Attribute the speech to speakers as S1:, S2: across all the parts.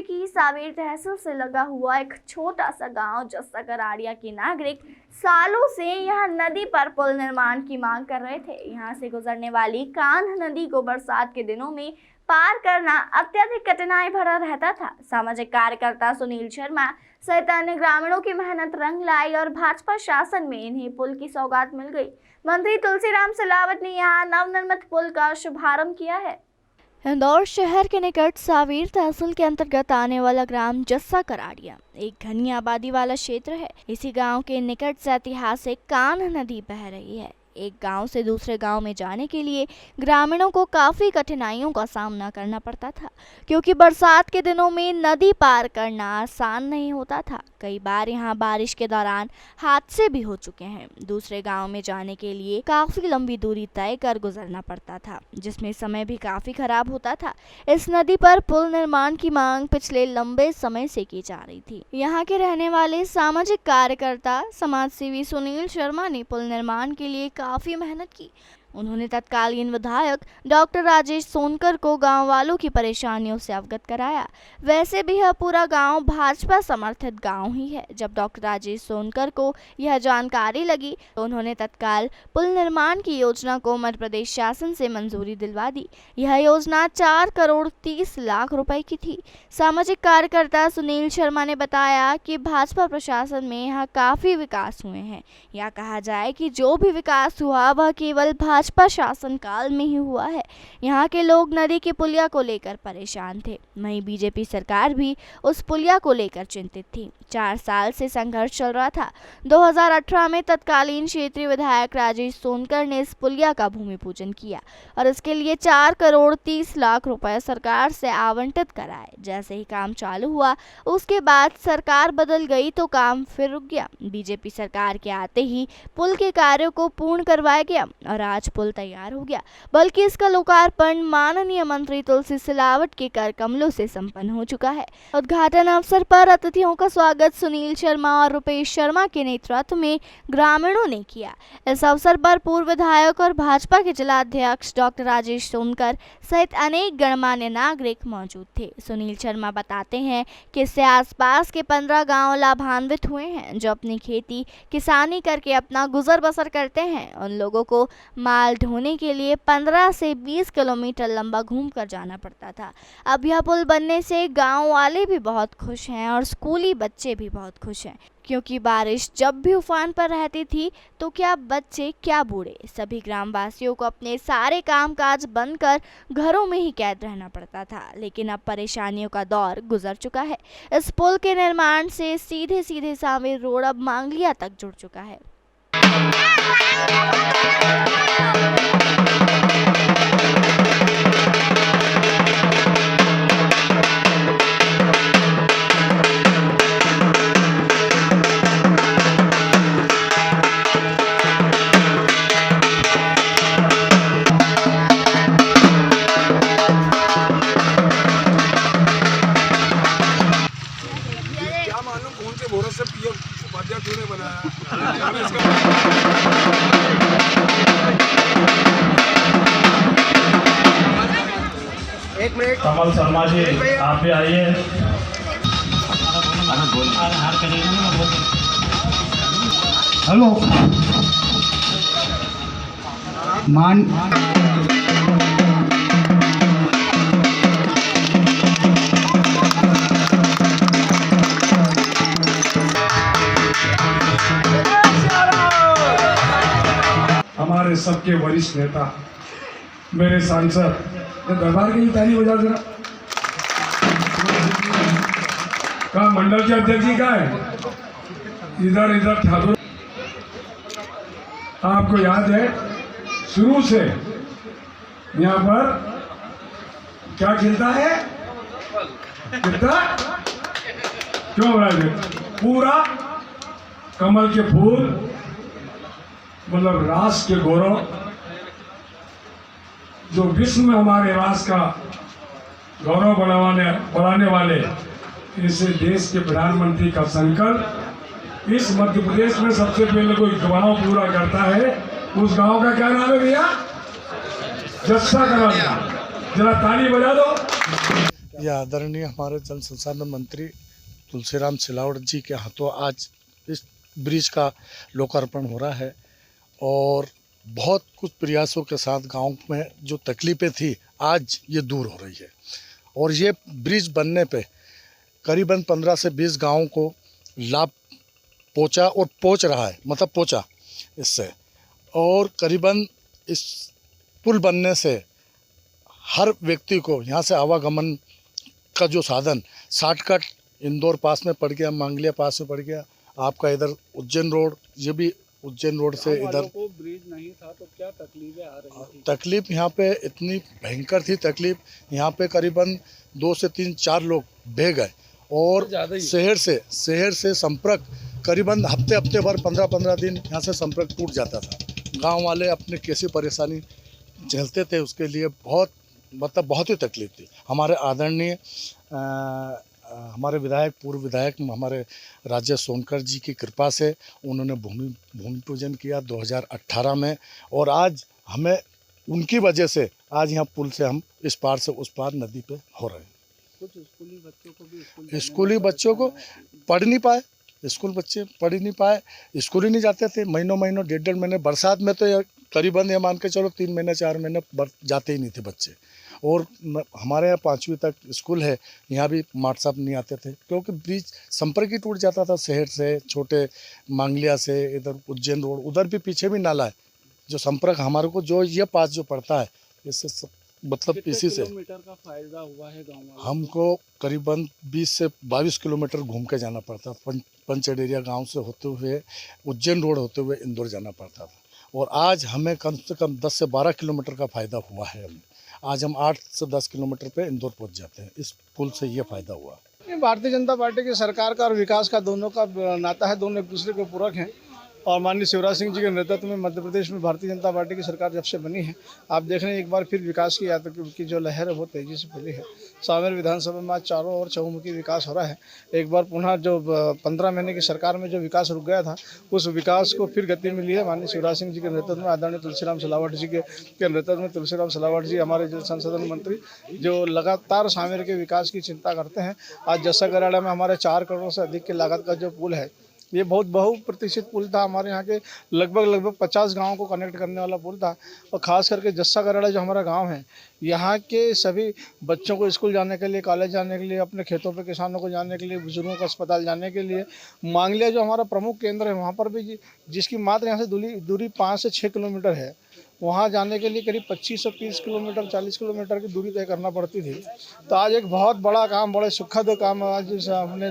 S1: जिले की सावेर तहसील से लगा हुआ एक छोटा सा गांव जस्सा कराड़िया के नागरिक सालों से यहां नदी पर पुल निर्माण की मांग कर रहे थे। यहां से गुजरने वाली कान्ह नदी को बरसात के दिनों में पार करना अत्यधिक कठिनाई भरा रहता था। सामाजिक कार्यकर्ता सुनील शर्मा सहित अन्य ग्रामीणों की मेहनत रंग लाई और भाजपा शासन में इन्हें पुल की सौगात मिल गई। मंत्री तुलसीराम सिलावट ने यहाँ नवनिर्मित पुल का शुभारंभ किया है। इंदौर शहर के निकट सावेर तहसील के अंतर्गत आने वाला ग्राम जस्सा कराड़िया एक घनी आबादी वाला क्षेत्र है। इसी गांव के निकट से ऐतिहासिक कान्ह नदी बह रही है। एक गांव से दूसरे गांव में जाने के लिए ग्रामीणों को काफी कठिनाइयों का सामना करना पड़ता था, क्योंकि बरसात के दिनों में नदी पार करना आसान नहीं होता था। कई बार यहां बारिश के दौरान हादसे भी हो चुके हैं। दूसरे गांव में जाने के लिए काफी लंबी दूरी तय कर गुजरना पड़ता था, जिसमें समय भी काफी खराब होता था। इस नदी पर पुल निर्माण की मांग पिछले लंबे समय से की जा रही थी। यहाँ के रहने वाले सामाजिक कार्यकर्ता समाज सेवी सुनील शर्मा ने पुल निर्माण के लिए काफी मेहनत की। उन्होंने तत्कालीन विधायक डॉक्टर राजेश सोनकर को गांव वालों की परेशानियों से अवगत कराया। वैसे भी यह पूरा गांव भाजपा समर्थित गांव ही है। जब डॉक्टर राजेश सोनकर को यह जानकारी लगी तो उन्होंने तत्काल पुल निर्माण की योजना को मध्य प्रदेश शासन से मंजूरी दिलवा दी। यह योजना 4 करोड़ 30 लाख रुपए की थी। सामाजिक कार्यकर्ता सुनील शर्मा ने बताया कि भाजपा प्रशासन में यहाँ काफी विकास हुए हैं। या कहा जाए कि जो भी विकास हुआ वह केवल भाजपा शासन काल में ही हुआ है। यहाँ के लोग नदी की पुलिया को लेकर परेशान थे। वहीं बीजेपी सरकार भी उस पुलिया को लेकर चिंतित थी। 4 साल से संघर्ष चल रहा था। 2018 में तत्कालीन क्षेत्रीय विधायक राजेश सोनकर ने इस पुलिया का भूमि पूजन किया और इसके लिए 4 करोड़ 30 लाख रुपए सरकार से आवंटित कराए। जैसे ही काम चालू हुआ उसके बाद सरकार बदल गई तो काम फिर रुक गया। बीजेपी सरकार के आते ही पुल के कार्यों को पूर्ण करवाया गया और आज पुल तैयार हो गया, बल्कि इसका लोकार्पण माननीय मंत्री तुलसी सिलावट के कर कमलों से संपन्न हो चुका है। उद्घाटन अवसर पर अतिथियों का स्वागत सुनील शर्मा और रुपेश शर्मा के नेतृत्व में ग्रामीणों ने किया। इस अवसर पर पूर्व विधायक और भाजपा के जिलाध्यक्ष डॉक्टर राजेश सोनकर सहित अनेक गणमान्य नागरिक मौजूद थे। सुनील शर्मा बताते हैं कि इससे आसपास के 15 गाँव लाभान्वित हुए हैं, जो अपनी खेती किसानी करके अपना गुजर बसर करते हैं। उन लोगों को माल ढोने के लिए 15 से 20 किलोमीटर लंबा घूमकर जाना पड़ता था। अब यह पुल बनने से गांव वाले भी बहुत खुश हैं और स्कूली बच्चे भी बहुत खुश हैं, क्योंकि बारिश जब भी उफान पर रहती थी तो क्या बच्चे क्या बूढ़े सभी ग्रामवासियों को अपने सारे कामकाज बंद कर घरों में ही कैद रहना पड़ता था। लेकिन अब परेशानियों का दौर गुजर चुका है। इस पुल के निर्माण से सीधे सीधे सावेर रोड अब मांगलिया तक जुड़ चुका है।
S2: क्या मालूम कौन से भोरस से पीएम उपाध्याय ने बनाया। एक मिनट
S3: कमल शर्मा जी आप भी आइए।
S4: हेलो मान
S2: हमारे सबके वरिष्ठ नेता मेरे सांसद दरबार की ताली बजा जरा। कहा मंडल के अध्यक्ष जी का है? इधर ठाकुर। आपको याद है शुरू से यहाँ पर क्या खिलता है? कितना क्यों राजे? पूरा कमल के फूल, मतलब राष्ट्र के गौरव, जो विश्व में हमारे राष्ट्र का गौरव बढ़ाने वाले इस देश के प्रधानमंत्री का संकल्प इस मध्य प्रदेश में सबसे पहले कोई गांव पूरा करता है। उस गांव का क्या नाम है भैया? जस्सा कराड़िया। जरा ताली बजा दो।
S5: क्या?
S6: यह आदरणीय हमारे जल संसाधन मंत्री तुलसीराम सिलावट जी के हाथों आज इस ब्रिज का लोकार्पण हो रहा है और बहुत कुछ प्रयासों के साथ गांव में जो तकलीफ़ें थी आज ये दूर हो रही है और ये ब्रिज बनने पे करीबन 15 से 20 गांवों को लाभ पहुंचा और पहुंच रहा है, मतलब पहुंचा इससे। और करीबन इस पुल बनने से हर व्यक्ति को यहाँ से आवागमन का जो साधन शॉर्टकट इंदौर पास में पड़ गया, मांगलिया पास में पड़ गया, आपका इधर उज्जैन रोड, ये भी उज्जैन रोड से इधर
S5: को ब्रिज नहीं था तो क्या तकलीफें आ रही थी?
S6: तकलीफ यहाँ पे इतनी भयंकर थी तकलीफ, यहाँ पे करीबन 2 से 3-4 लोग बह गए और शहर से संपर्क करीबन हफ्ते भर 15-15 दिन यहाँ से संपर्क टूट जाता था। गांव वाले अपने कैसी परेशानी झेलते थे उसके लिए बहुत ही तकलीफ थी। हमारे आदरणीय हमारे विधायक, पूर्व विधायक हमारे राजेश सोनकर जी की कृपा से उन्होंने भूमि पूजन किया 2018 में और आज हमें उनकी वजह से आज यहाँ पुल से हम इस पार से उस पार नदी पे हो रहे हैं।
S5: कुछ स्कूली बच्चों को भी
S6: स्कूली बच्चों को पढ़ नहीं पाए, स्कूल बच्चे पढ़ ही नहीं पाए, स्कूल ही नहीं जाते थे महीनों 1.5 महीने। बरसात में तो करीबन ये मान के चलो 3 महीने 4 महीने जाते ही नहीं थे बच्चे। और हमारे यहाँ 5वीं तक स्कूल है, यहाँ भी माट साहब नहीं आते थे क्योंकि ब्रिज संपर्क ही टूट जाता था शहर से, छोटे मांगलिया से इधर उज्जैन रोड, उधर भी पीछे भी नाला है जो संपर्क हमारे को जो ये पास जो पड़ता है इससे मतलब इसी से
S5: किलोमीटर का फायदा हुआ है गाँव वालों को?
S6: हमको करीबन 20 से 22 किलोमीटर घूम के जाना पड़ता था। पंचडेरिया गांव से होते हुए उज्जैन रोड होते हुए इंदौर जाना पड़ता था और आज हमें कम से कम 10 से 12 किलोमीटर का फ़ायदा हुआ है। आज हम 8 से 10 किलोमीटर पे इंदौर पहुंच जाते हैं, इस पुल से ये फ़ायदा हुआ।
S5: भारतीय जनता पार्टी की सरकार का और विकास का दोनों का नाता है, दोनों एक दूसरे के पूरक हैं और माननीय शिवराज सिंह जी के नेतृत्व में मध्य प्रदेश में भारतीय जनता पार्टी की सरकार जब से बनी है, आप देख रहे हैं एक बार फिर विकास की यात्रा की जो लहर है वो तेज़ी से फैली है। सावेर विधानसभा में आज चारों ओर चहुमुखी विकास हो रहा है। एक बार पुनः जो 15 महीने की सरकार में जो विकास रुक गया था उस विकास को फिर गति मिली है। माननीय शिवराज सिंह जी के नेतृत्व में, आदरणीय तुलसीराम सिलावट जी के नेतृत्व में, तुलसीराम सिलावट जी हमारे जल संसाधन मंत्री जो लगातार सावेर के विकास की चिंता करते हैं। आज जस्सा गराड़ा में हमारे 4 करोड़ से अधिक की लागत का जो पुल है, ये बहुत बहुप्रतीक्षित पुल था। हमारे यहाँ के लगभग 50 गांवों को कनेक्ट करने वाला पुल था और ख़ास करके जस्सा गराड़ा जो हमारा गांव है, यहाँ के सभी बच्चों को स्कूल जाने के लिए, कॉलेज जाने के लिए, अपने खेतों पे किसानों को जाने के लिए, बुजुर्गों को अस्पताल जाने के लिए, मांगलिया जो हमारा प्रमुख केंद्र है वहाँ पर भी जिसकी मात्र यहाँ से दूरी 5 से 6 किलोमीटर है, वहाँ जाने के लिए करीब 25 से 30 किलोमीटर 40 किलोमीटर की दूरी तय करना पड़ती थी। तो आज एक बहुत बड़ा काम, बड़े सुखद काम आज हमने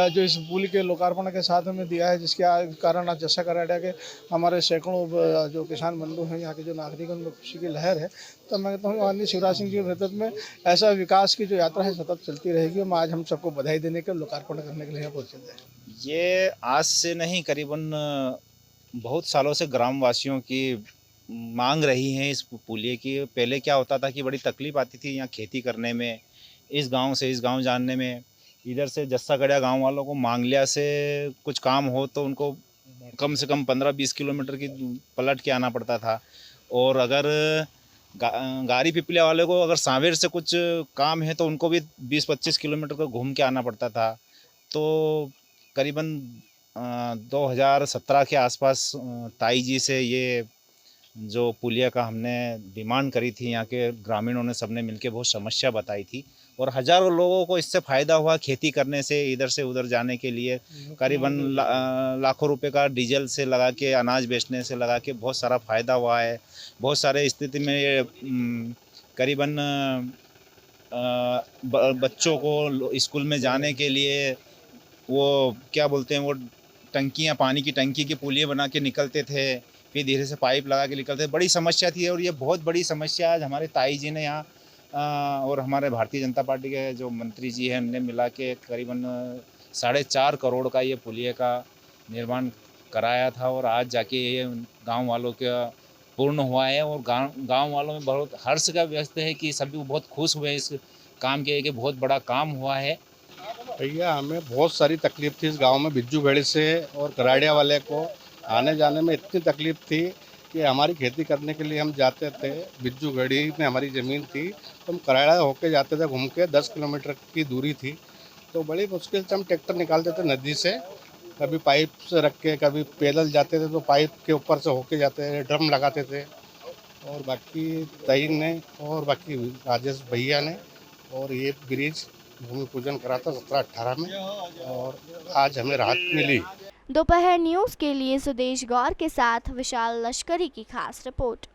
S5: जो इस पुल के लोकार्पण के साथ हमें दिया है, जिसके कारण आज जस्सा गराड़ा के हमारे सैकड़ों जो किसान बंधु हैं, यहाँ के जो नागरिक हैं, उनमें खुशी की लहर है। तो मैं कहता हूँ माननीय शिवराज सिंह जी के नेतृत्व में ऐसा विकास की जो यात्रा है सतत चलती रहेगी। हम आज हम सबको बधाई देने के, लोकार्पण करने के लिए यहाँ पहुँचे हैं।
S7: ये आज से नहीं, करीबन बहुत सालों से ग्रामवासियों की मांग रही है इस पुलिये की। पहले क्या होता था कि बड़ी तकलीफ आती थी यहाँ खेती करने में, इस गांव से इस गांव जाने में। इधर से जस्सा गराड़ा गांव वालों को मांगलिया से कुछ काम हो तो उनको कम से कम 15-20 किलोमीटर की पलट के आना पड़ता था। और अगर गारी पिपलिया वाले को अगर सावेर से कुछ काम है तो उनको भी 20-25 किलोमीटर को घूम के आना पड़ता था। तो करीबन 2017 के आसपास ताई जी से ये जो पुलिया का हमने डिमांड करी थी, यहाँ के ग्रामीणों ने सबने मिलकर बहुत समस्या बताई थी और हज़ारों लोगों को इससे फ़ायदा हुआ। खेती करने से इधर से उधर जाने के लिए करीबन लाखों रुपए का डीजल से लगा के, अनाज बेचने से लगा के बहुत सारा फ़ायदा हुआ है। बहुत सारे स्थिति में करीबन बच्चों को स्कूल में जाने के लिए वो क्या बोलते हैं, वो टंकियाँ, पानी की टंकी की पुलिया बना के निकलते थे, फिर धीरे से पाइप लगा के निकलते। बड़ी समस्या थी और ये बहुत बड़ी समस्या आज हमारे ताई जी ने यहाँ और हमारे भारतीय जनता पार्टी के जो मंत्री जी हैं उनने मिला के करीबन 4.5 करोड़ का ये पुलिये का निर्माण कराया था और आज जाके ये गांव वालों का पूर्ण हुआ है। और गांव वालों में बहुत हर्ष का व्यक्त है कि सभी बहुत खुश हुए इस काम के, कि बहुत बड़ा काम हुआ है।
S8: भैया हमें बहुत सारी तकलीफ थी इस गांव में, बिज्जू गढ़ी से और गराड़िया वाले को आने जाने में इतनी तकलीफ थी कि हमारी खेती करने के लिए हम जाते थे, बिज्जूगढ़ी में हमारी ज़मीन थी, तो हम कराड़ा होके जाते थे, घूम के 10 किलोमीटर की दूरी थी। तो बड़ी मुश्किल से हम ट्रैक्टर निकालते थे नदी से, कभी पाइप से रख के, कभी पैदल जाते थे तो पाइप के ऊपर से होके जाते थे, ड्रम लगाते थे। और बाकी तई ने और बाकी राजेश भैया ने और ये ब्रिज भूमि पूजन करा था 17-18 में, और आज हमें राहत मिली।
S1: दोपहर न्यूज़ के लिए सुदेश गौर के साथ विशाल लश्करी की खास रिपोर्ट।